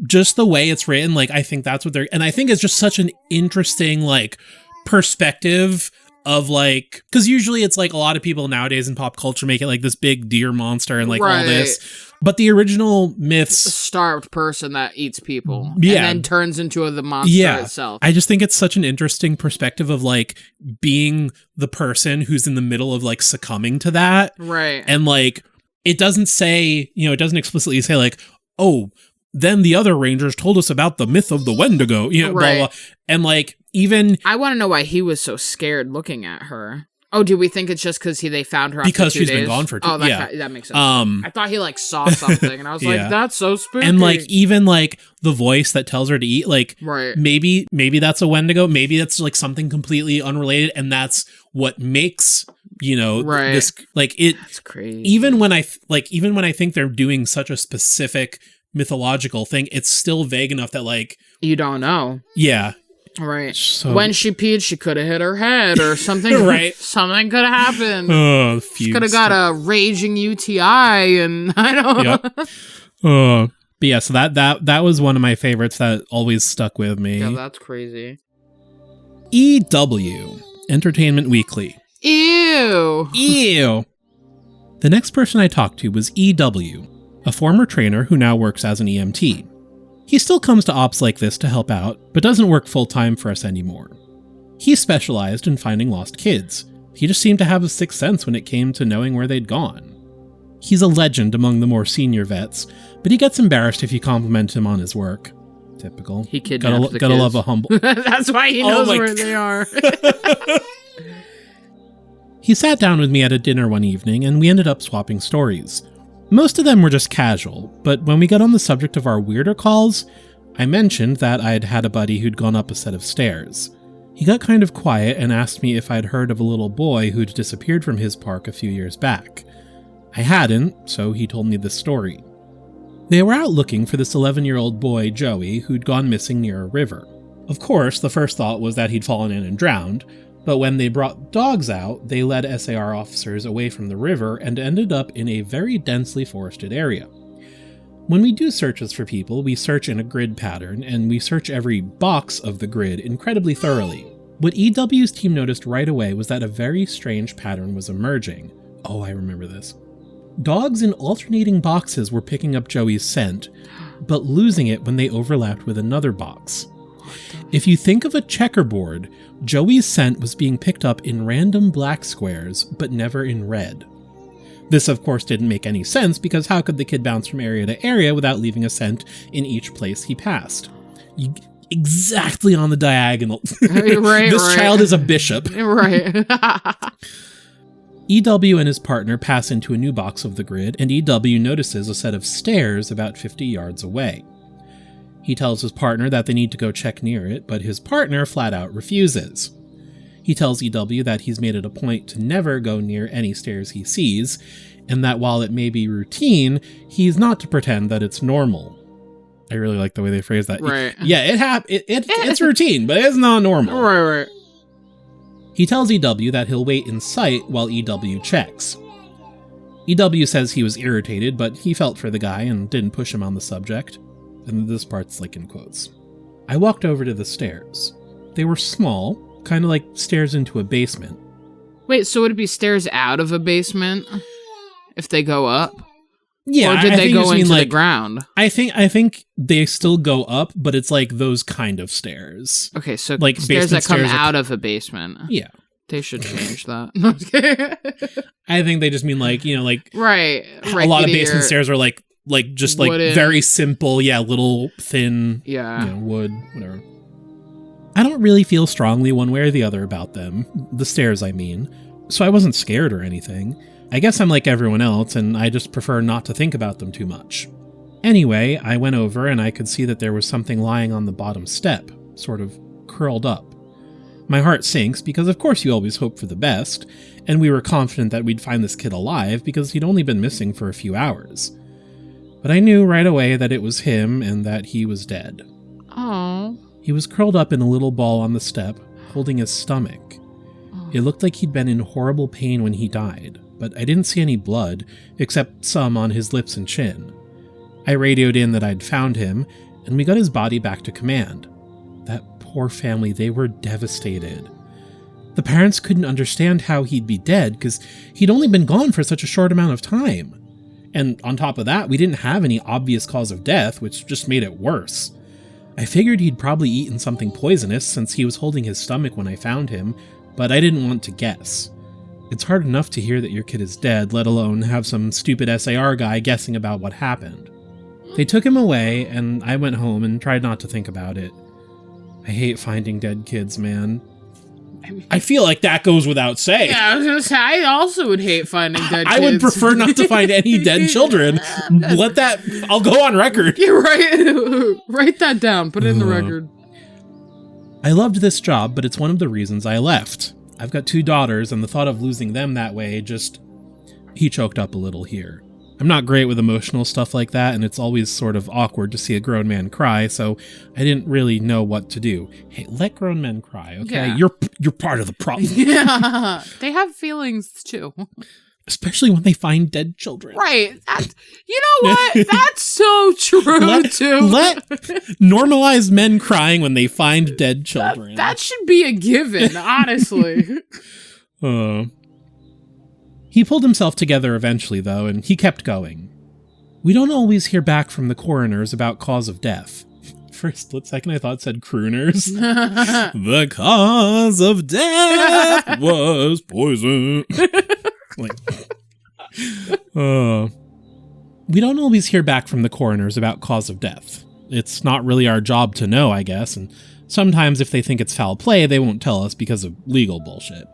just the way it's written, like, I think that's what they're, and I think it's just such an interesting, like, perspective of, like, because usually it's, like, a lot of people nowadays in pop culture make it, like, this big deer monster and, like, all this, but the original myths... A starved person that eats people, and then turns into the monster itself. I just think it's such an interesting perspective of, like, being the person who's in the middle of, like, succumbing to that. Right. And, like, it doesn't say, you know, it doesn't explicitly say, like, oh... Then the other rangers told us about the myth of the Wendigo, you know, blah, blah. And like, even... I want to know why he was so scared looking at her. Oh, do we think it's just because they found her after because 2 she's days? been gone for 2 days. That makes sense. I thought he like saw something and I was like, that's so spooky. And like, even like the voice that tells her to eat, like, maybe that's a Wendigo. Maybe that's like something completely unrelated. And that's what makes, you know, this, like it... That's crazy. Even when I think they're doing such a specific mythological thing, it's still vague enough that like you don't know. Yeah. Right. So, when she peed, she could have hit her head or something. Right. Something could have happened. Oh, she could have got a raging UTI, and I don't know. But yeah, so that was one of my favorites that always stuck with me. Yeah, that's crazy. EW, Entertainment Weekly. Ew. The next person I talked to was EW, a former trainer who now works as an EMT. He still comes to ops like this to help out, but doesn't work full-time for us anymore. He specialized in finding lost kids. He just seemed to have a sixth sense when it came to knowing where they'd gone. He's a legend among the more senior vets, but he gets embarrassed if you compliment him on his work. Typical. He kidnapped the gotta kids. love a humble... That's why he knows where they are. He sat down with me at a dinner one evening, and we ended up swapping stories. Most of them were just casual, but when we got on the subject of our weirder calls, I mentioned that I'd had a buddy who'd gone up a set of stairs. He got kind of quiet and asked me if I'd heard of a little boy who'd disappeared from his park a few years back. I hadn't, so he told me this story. They were out looking for this 11-year-old boy, Joey, who'd gone missing near a river. Of course, the first thought was that he'd fallen in and drowned, but when they brought dogs out, they led SAR officers away from the river and ended up in a very densely forested area. When we do searches for people, we search in a grid pattern, and we search every box of the grid incredibly thoroughly. What EW's team noticed right away was that a very strange pattern was emerging. Oh, I remember this. Dogs in alternating boxes were picking up Joey's scent, but losing it when they overlapped with another box. If you think of a checkerboard, Joey's scent was being picked up in random black squares, but never in red. This, of course, didn't make any sense, because how could the kid bounce from area to area without leaving a scent in each place he passed? Exactly on the diagonal. Right, This child is a bishop. Right. EW and his partner pass into a new box of the grid, and EW notices a set of stairs about 50 yards away. He tells his partner that they need to go check near it, but his partner flat out refuses. He tells EW that he's made it a point to never go near any stairs he sees, and that while it may be routine, he's not to pretend that it's normal. I really like the way they phrase that. Right. Yeah, it's routine, but it's not normal. Right. He tells EW that he'll wait in sight while EW checks. EW says he was irritated, but he felt for the guy and didn't push him on the subject. And this part's like in quotes. I walked over to the stairs. They were small, kind of like stairs into a basement. Wait, so would it be stairs out of a basement if they go up? Yeah, or did they go into the like, ground? I think they still go up, but it's like those kind of stairs. Okay, so like stairs that come out of a basement. Yeah. They should change that. I think they just mean like, right. A lot of basement stairs are like just like wooden. Very simple, little thin, wood, whatever. I don't really feel strongly one way or the other about them, the stairs I mean, so I wasn't scared or anything. I guess I'm like everyone else, and I just prefer not to think about them too much. Anyway, I went over and I could see that there was something lying on the bottom step, sort of curled up. My heart sinks because of course you always hope for the best, and we were confident that we'd find this kid alive because he'd only been missing for a few hours. But I knew right away that it was him and that he was dead. Oh. He was curled up in a little ball on the step, holding his stomach. It looked like he'd been in horrible pain when he died, but I didn't see any blood, except some on his lips and chin. I radioed in that I'd found him, and we got his body back to command. That poor family, they were devastated. The parents couldn't understand how he'd be dead, because he'd only been gone for such a short amount of time. And on top of that, we didn't have any obvious cause of death, which just made it worse. I figured he'd probably eaten something poisonous since he was holding his stomach when I found him, but I didn't want to guess. It's hard enough to hear that your kid is dead, let alone have some stupid SAR guy guessing about what happened. They took him away, and I went home and tried not to think about it. I hate finding dead kids, man. I feel like that goes without saying. Yeah, I was gonna say, I also would hate finding dead kids. I would prefer not to find any dead children. I'll go on record. You're right. Write that down. Put it in the record. I loved this job, but it's one of the reasons I left. I've got 2 daughters, and the thought of losing them that way just... He choked up a little here. I'm not great with emotional stuff like that, and it's always sort of awkward to see a grown man cry, so I didn't really know what to do. Hey, let grown men cry, okay? Yeah. You're part of the problem. Yeah. They have feelings, too. Especially when they find dead children. Right. You know what? That's so true, too. Let normalize men crying when they find dead children. That should be a given, honestly. He pulled himself together eventually, though, and he kept going. We don't always hear back from the coroners about cause of death. For a split second, I thought it said crooners. The cause of death was poison. We don't always hear back from the coroners about cause of death. it's not really our job to know, I guess, and sometimes if they think it's foul play, they won't tell us because of legal bullshit.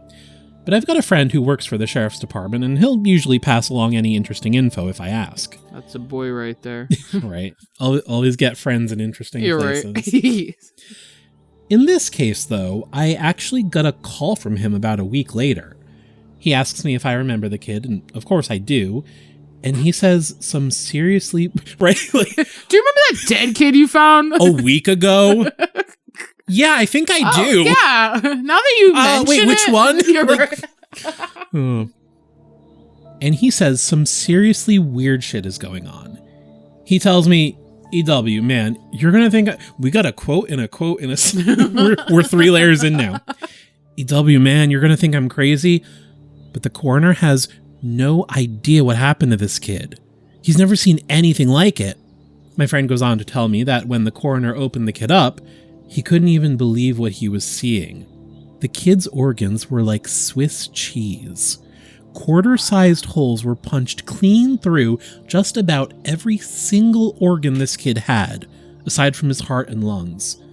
But I've got a friend who works for the sheriff's department, and he'll usually pass along any interesting info if I ask. That's a boy right there. Right. Always get friends in interesting places. Right. In this case, though, I actually got a call from him about a week later. He asks me if I remember the kid, and of course I do. And he says some seriously... Right? Like, do you remember that dead kid you found? A week ago? Yeah, I think I do. Yeah. Now that you mention wait, which it, one? You're Like, right. And he says some seriously weird shit is going on. He tells me, EW, man, you're going to think... We got a quote and a quote and a... we're 3 layers in now. EW, man, you're going to think I'm crazy, but the coroner has no idea what happened to this kid. He's never seen anything like it. My friend goes on to tell me that when the coroner opened the kid up, he couldn't even believe what he was seeing. The kid's organs were like Swiss cheese. Quarter-sized holes were punched clean through just about every single organ this kid had, aside from his heart and lungs.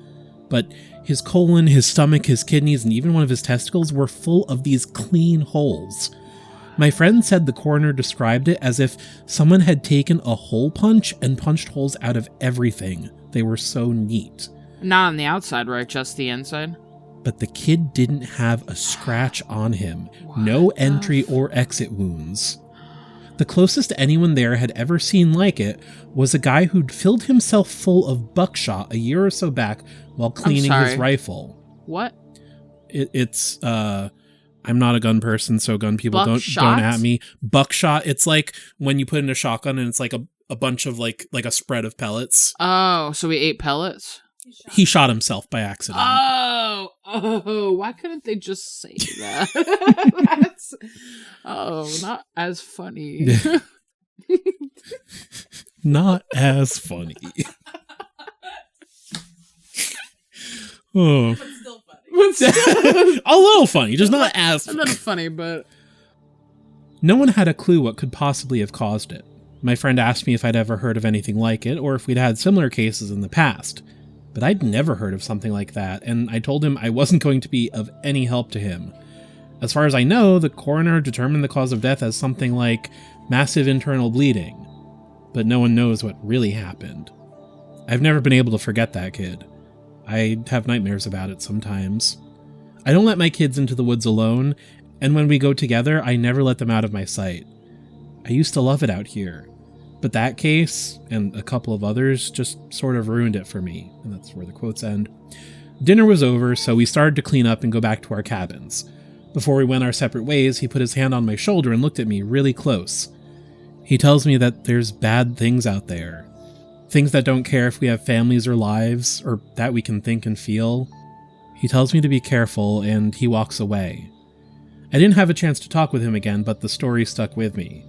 But his colon, his stomach, his kidneys, and even one of his testicles were full of these clean holes. My friend said the coroner described it as if someone had taken a hole punch and punched holes out of everything. They were so neat. Not on the outside, right? Just the inside? But the kid didn't have a scratch on him. No entry or exit wounds. The closest anyone there had ever seen like it was a guy who'd filled himself full of buckshot a year or so back while cleaning his rifle. What? It's I'm not a gun person, so gun people don't at me. Buckshot, it's like when you put in a shotgun and it's like a bunch of like a spread of pellets. Oh, so we ate pellets? He shot himself by accident. Oh, why couldn't they just say that? That's not as funny. Not as funny. Oh. But still funny. A little funny, just not as funny. A little funny, but... No one had a clue what could possibly have caused it. My friend asked me if I'd ever heard of anything like it, or if we'd had similar cases in the past. But I'd never heard of something like that, and I told him I wasn't going to be of any help to him. As far as I know, the coroner determined the cause of death as something like massive internal bleeding. But no one knows what really happened. I've never been able to forget that kid. I have nightmares about it sometimes. I don't let my kids into the woods alone, and when we go together, I never let them out of my sight. I used to love it out here. But that case, and a couple of others, just sort of ruined it for me. And that's where the quotes end. Dinner was over, so we started to clean up and go back to our cabins. Before we went our separate ways, he put his hand on my shoulder and looked at me really close. He tells me that there's bad things out there. Things that don't care if we have families or lives, or that we can think and feel. He tells me to be careful, and he walks away. I didn't have a chance to talk with him again, but the story stuck with me.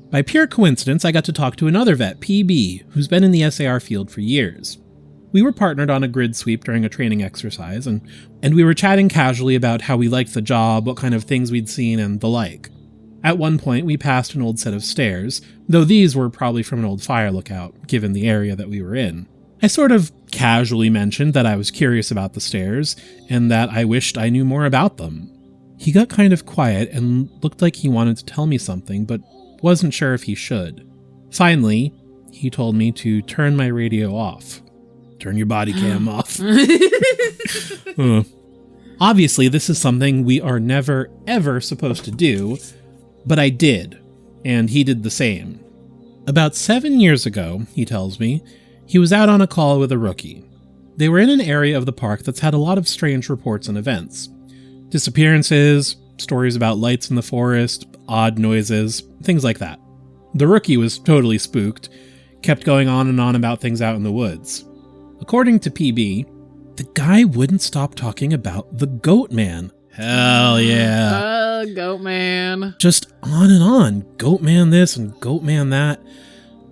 By pure coincidence, I got to talk to another vet, PB, who's been in the SAR field for years. We were partnered on a grid sweep during a training exercise, and we were chatting casually about how we liked the job, what kind of things we'd seen, and the like. At one point, we passed an old set of stairs, though these were probably from an old fire lookout, given the area that we were in. I sort of casually mentioned that I was curious about the stairs, and that I wished I knew more about them. He got kind of quiet and looked like he wanted to tell me something, but wasn't sure if he should. Finally, he told me to turn my radio off. Turn your body cam off. Obviously, this is something we are never, ever supposed to do, but I did, and he did the same. About 7 years ago, he tells me, he was out on a call with a rookie. They were in an area of the park that's had a lot of strange reports and events. Disappearances, stories about lights in the forest, odd noises, things like that. The rookie was totally spooked, kept going on and on about things out in the woods. According to PB, the guy wouldn't stop talking about the Goat Man. Hell yeah. Goat Man. Just on and on. Goat Man this and Goat Man that.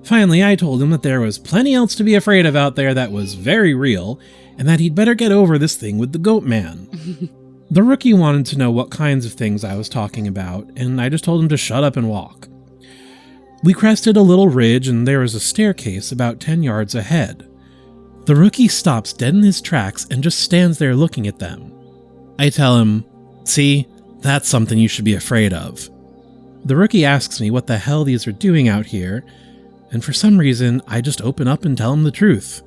Finally, I told him that there was plenty else to be afraid of out there that was very real, and that he'd better get over this thing with the Goat Man. The rookie wanted to know what kinds of things I was talking about, and I just told him to shut up and walk. We crested a little ridge, and there was a staircase about 10 yards ahead. The rookie stops dead in his tracks and just stands there looking at them. I tell him, "See, that's something you should be afraid of." The rookie asks me what the hell these are doing out here, and for some reason, I just open up and tell him the truth.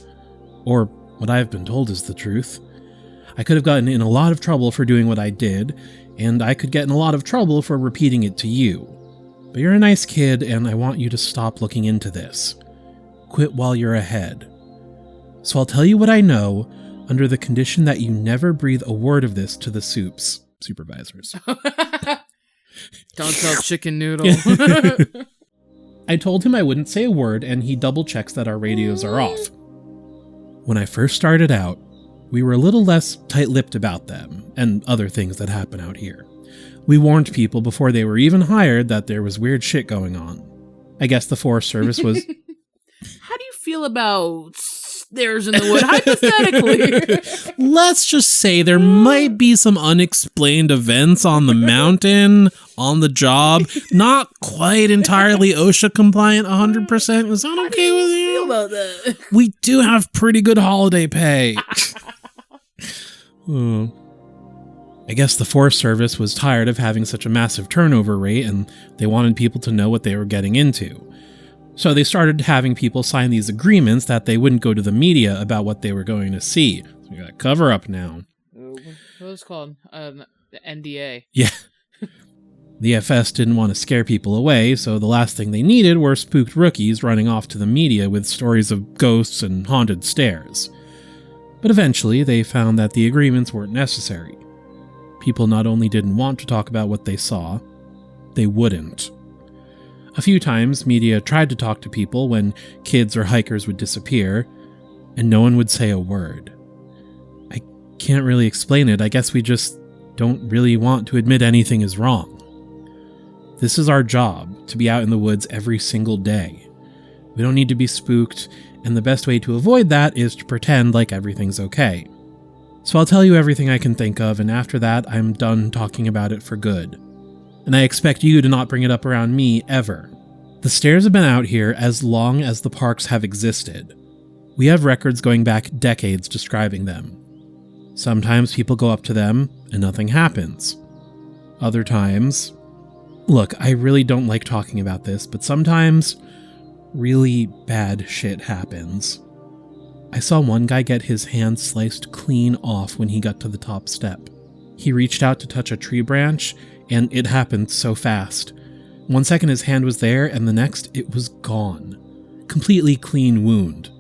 Or what I've been told is the truth. I could have gotten in a lot of trouble for doing what I did, and I could get in a lot of trouble for repeating it to you. But you're a nice kid, and I want you to stop looking into this. Quit while you're ahead. So I'll tell you what I know, under the condition that you never breathe a word of this to the supervisors. Don't tell chicken noodle. I told him I wouldn't say a word, and he double checks that our radios are off. When I first started out, we were a little less tight-lipped about them, and other things that happen out here. We warned people before they were even hired that there was weird shit going on. I guess the Forest Service was... How do you feel about stairs in the wood, hypothetically? Let's just say there might be some unexplained events on the mountain, on the job. Not quite entirely OSHA compliant 100%. Is that okay with you? Feel about that? We do have pretty good holiday pay. I guess the Forest Service was tired of having such a massive turnover rate, and they wanted people to know what they were getting into. So they started having people sign these agreements that they wouldn't go to the media about what they were going to see. So we got a cover up now. What was it called? The NDA. Yeah. The FS didn't want to scare people away, so the last thing they needed were spooked rookies running off to the media with stories of ghosts and haunted stairs. But eventually they found that the agreements weren't necessary. People not only didn't want to talk about what they saw, they wouldn't. A few times, media tried to talk to people when kids or hikers would disappear, and no one would say a word. I can't really explain it. I guess we just don't really want to admit anything is wrong. This is our job, to be out in the woods every single day. We don't need to be spooked, and the best way to avoid that is to pretend like everything's okay. So I'll tell you everything I can think of, and after that, I'm done talking about it for good. And I expect you to not bring it up around me ever. The stairs have been out here as long as the parks have existed. We have records going back decades describing them. Sometimes people go up to them and nothing happens. Other times... Look, I really don't like talking about this, but sometimes really bad shit happens. I saw one guy get his hand sliced clean off when he got to the top step. He reached out to touch a tree branch, and it happened so fast. 1 second his hand was there, and the next it was gone. Completely clean wound.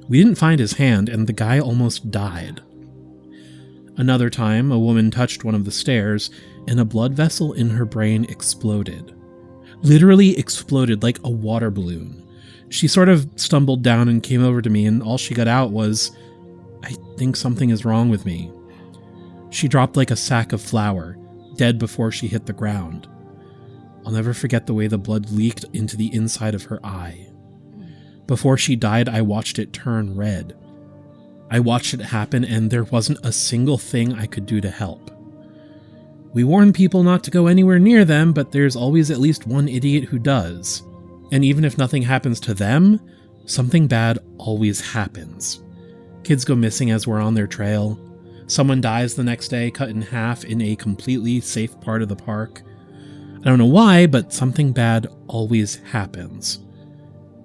We didn't find his hand, and the guy almost died. Another time, a woman touched one of the stairs, and a blood vessel in her brain exploded. Literally exploded like a water balloon. She sort of stumbled down and came over to me, and all she got out was, "I think something is wrong with me." She dropped like a sack of flour, dead before she hit the ground. I'll never forget the way the blood leaked into the inside of her eye. Before she died, I watched it turn red. I watched it happen, and there wasn't a single thing I could do to help. We warn people not to go anywhere near them, but there's always at least one idiot who does. And even if nothing happens to them, something bad always happens. Kids go missing as we're on their trail. Someone dies the next day, cut in half in a completely safe part of the park. I don't know why, but something bad always happens.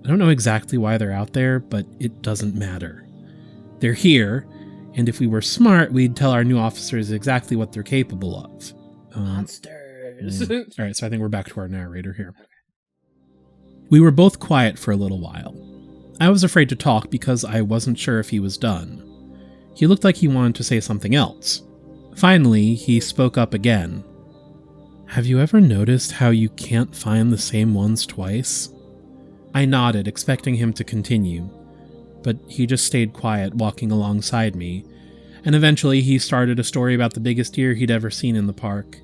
I don't know exactly why they're out there, but it doesn't matter. They're here, and if we were smart, we'd tell our new officers exactly what they're capable of. Monsters. Alright, so I think we're back to our narrator here. We were both quiet for a little while. I was afraid to talk because I wasn't sure if he was done. He looked like he wanted to say something else. Finally, he spoke up again. "Have you ever noticed how you can't find the same ones twice?" I nodded, expecting him to continue, but he just stayed quiet, walking alongside me, and eventually he started a story about the biggest deer he'd ever seen in the park.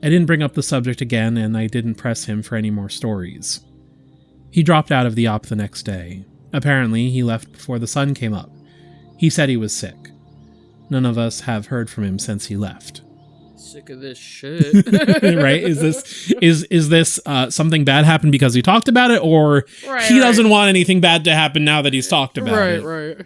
I didn't bring up the subject again, and I didn't press him for any more stories. He dropped out of the op the next day. Apparently, he left before the sun came up. He said he was sick. None of us have heard from him since he left. Sick of this shit. Right? Is this something bad happened because he talked about it, or he doesn't want anything bad to happen now that he's talked about it? Right.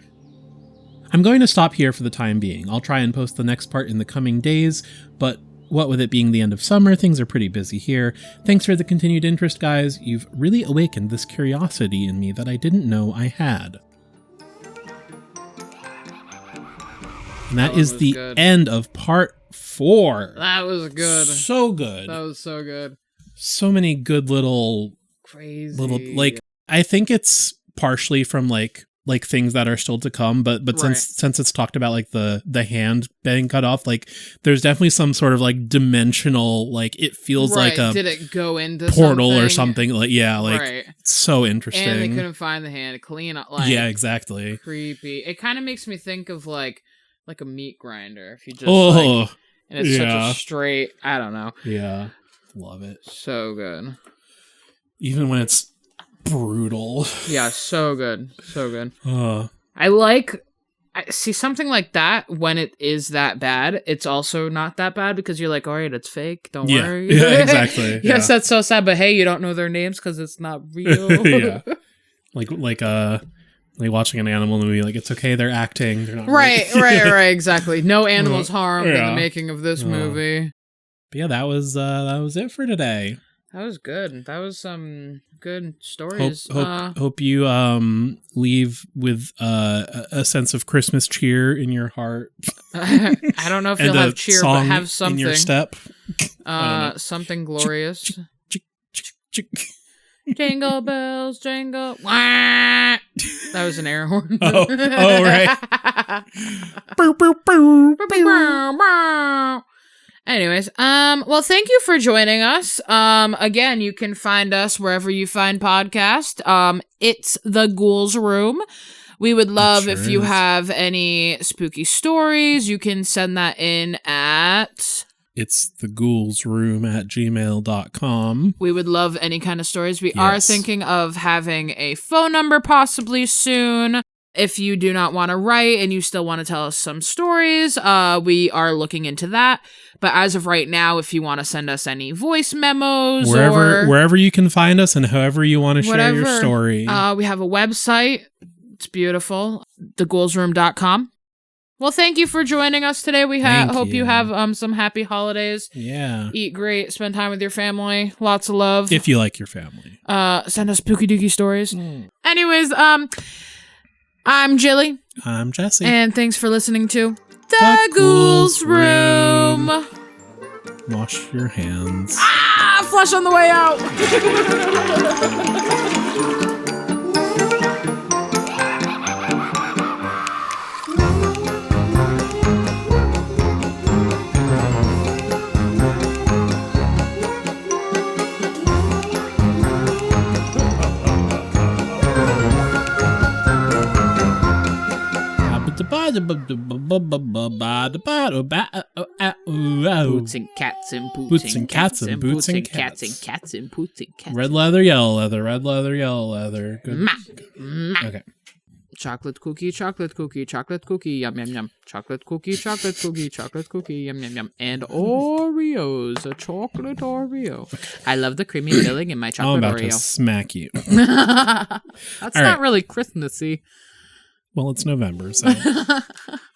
I'm going to stop here for the time being. I'll try and post the next part in the coming days, but what with it being the end of summer, things are pretty busy here. Thanks for the continued interest, guys. You've really awakened this curiosity in me that I didn't know I had. And that is the end of part 4. That was good. So good. That was so good. So many good Crazy. like, I think it's partially from like things that are still to come, but Right. since it's talked about like the hand being cut off, like there's definitely some sort of like dimensional, like it feels like a Did it go into portal something? or something, like Right. so interesting. And they couldn't find the hand. Clean up, like yeah, exactly. creepy. It kind of makes me think of like a meat grinder. If you just and it's such a straight. I don't know. Yeah, love it. So good. Even when it's brutal. Yeah, so good. So good. Uh, I see something like that when it is that bad. It's also not that bad because you're like, all right, it's fake. Don't worry. Yeah, exactly. Yes, that's so sad. But hey, you don't know their names because it's not real. yeah. Like watching an animal movie, like it's okay, they're acting. They're not right, really. exactly. No animals harmed in the making of this movie. But yeah, that was it for today. That was good. That was some good stories. Hope you leave with a sense of Christmas cheer in your heart. I don't know if you'll have cheer, but have something. In your step. Something glorious. Jingle bells, jingle. Wah! That was an air horn. Oh, right. Boop, boop, boop. Anyways, well, thank you for joining us. Again, you can find us wherever you find podcasts. It's The Ghouls Room. We would love if you have any spooky stories. You can send that in at... It's theghouls.room@gmail.com. We would love any kind of stories. We are thinking of having a phone number possibly soon. If you do not want to write and you still want to tell us some stories, we are looking into that. But as of right now, if you want to send us any voice memos wherever you can find us and however you want to share your story. We have a website. It's beautiful. theghouls.room.com. Well, thank you for joining us today. We hope you have some happy holidays. Yeah. Eat great. Spend time with your family. Lots of love. If you like your family. Send us spooky dooky stories. Anyways, I'm Jilly. I'm Jessy. And thanks for listening to The Ghouls Room. Wash your hands. Flush on the way out. Boots and cats and boots and cats and boots and cats and cats and boots and cats. Red leather, yellow leather, red leather, yellow leather. Good. Okay. Chocolate cookie, chocolate cookie, chocolate cookie, yum yum yum. Chocolate cookie, chocolate cookie, chocolate cookie, yum yum yum. And Oreos, a chocolate Oreo. I love the creamy filling in my chocolate Oreo. I'm about to smack you. That's not really Christmassy. Well, it's November, so.